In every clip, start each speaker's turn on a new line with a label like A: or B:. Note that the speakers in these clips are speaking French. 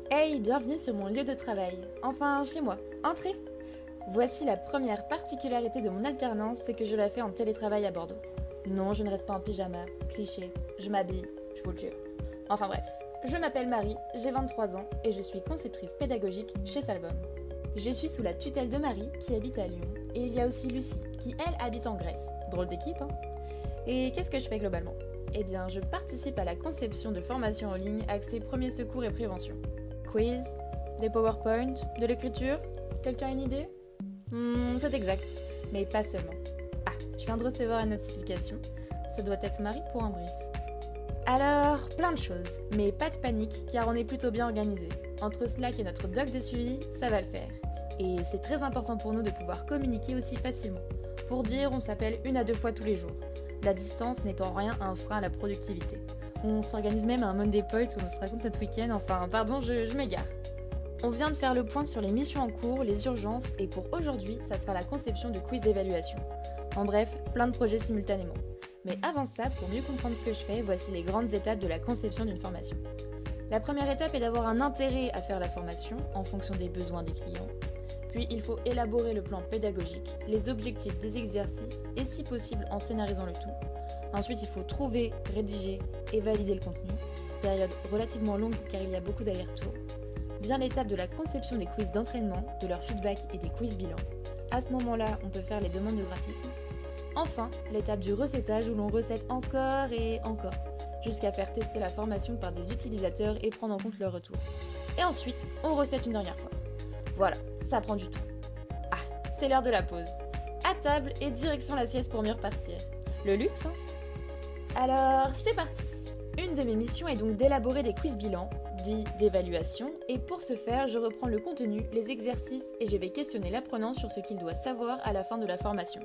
A: Hey, bienvenue sur mon lieu de travail. Enfin, chez moi. Entrez. Voici la première particularité de mon alternance, c'est que je la fais en télétravail à Bordeaux. Non, je ne reste pas en pyjama. Cliché. Je m'habille. Je vous le jure. Enfin bref. Je m'appelle Marie, j'ai 23 ans et je suis conceptrice pédagogique chez Salbum. Je suis sous la tutelle de Marie qui habite à Lyon et il y a aussi Lucie qui elle habite en Grèce. Drôle d'équipe, hein? Et qu'est-ce que je fais globalement? Eh bien, je participe à la conception de formations en ligne axées premiers secours et prévention. Quiz, des PowerPoint, de l'écriture. Quelqu'un a une idée? C'est exact, mais pas seulement. Ah, je viens de recevoir une notification. Ça doit être Marie pour un brief. Alors, plein de choses, mais pas de panique car on est plutôt bien organisé. Entre Slack et notre doc de suivi, ça va le faire. Et c'est très important pour nous de pouvoir communiquer aussi facilement. Pour dire, on s'appelle 1 à 2 fois tous les jours. La distance n'étant en rien un frein à la productivité. On s'organise même un Monday Point où on se raconte notre week-end, enfin pardon, je m'égare. On vient de faire le point sur les missions en cours, les urgences, et pour aujourd'hui, ça sera la conception du quiz d'évaluation. En bref, plein de projets simultanément. Mais avant ça, pour mieux comprendre ce que je fais, voici les grandes étapes de la conception d'une formation. La première étape est d'avoir un intérêt à faire la formation en fonction des besoins des clients. Puis il faut élaborer le plan pédagogique, les objectifs des exercices et si possible en scénarisant le tout. Ensuite il faut trouver, rédiger et valider le contenu. Période relativement longue car il y a beaucoup d'allers-retours. Vient l'étape de la conception des quiz d'entraînement, de leur feedback et des quiz bilan. À ce moment-là, on peut faire les demandes de graphisme. Enfin, l'étape du recettage où l'on recette encore et encore, jusqu'à faire tester la formation par des utilisateurs et prendre en compte leur retour. Et ensuite, on recette une dernière fois. Voilà, ça prend du temps. Ah, c'est l'heure de la pause. À table et direction la sieste pour mieux repartir. Le luxe, hein? Alors, c'est parti. Une de mes missions est donc d'élaborer des quiz bilans, dits d'évaluation, et pour ce faire, je reprends le contenu, les exercices et je vais questionner l'apprenant sur ce qu'il doit savoir à la fin de la formation.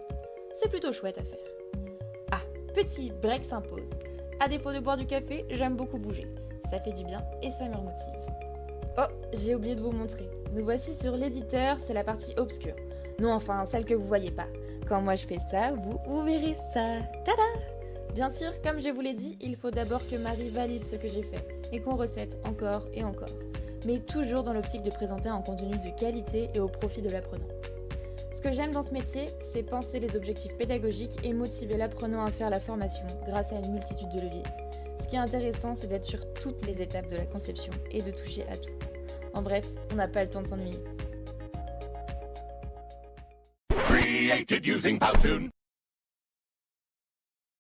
A: C'est plutôt chouette à faire. Ah, petit break s'impose. À défaut de boire du café, j'aime beaucoup bouger. Ça fait du bien et ça me remotive. Oh, j'ai oublié de vous montrer. Nous voici sur l'éditeur, c'est la partie obscure. Non, enfin, celle que vous voyez pas. Quand moi je fais ça, vous verrez ça. Tada! Bien sûr, comme je vous l'ai dit, il faut d'abord que Marie valide ce que j'ai fait et qu'on recette encore et encore. Mais toujours dans l'optique de présenter un contenu de qualité et au profit de l'apprenant. Ce que j'aime dans ce métier, c'est penser les objectifs pédagogiques et motiver l'apprenant à faire la formation grâce à une multitude de leviers. Ce qui est intéressant, c'est d'être sur toutes les étapes de la conception et de toucher à tout. En bref, on n'a pas le temps de s'ennuyer.
B: Created using Powtoon.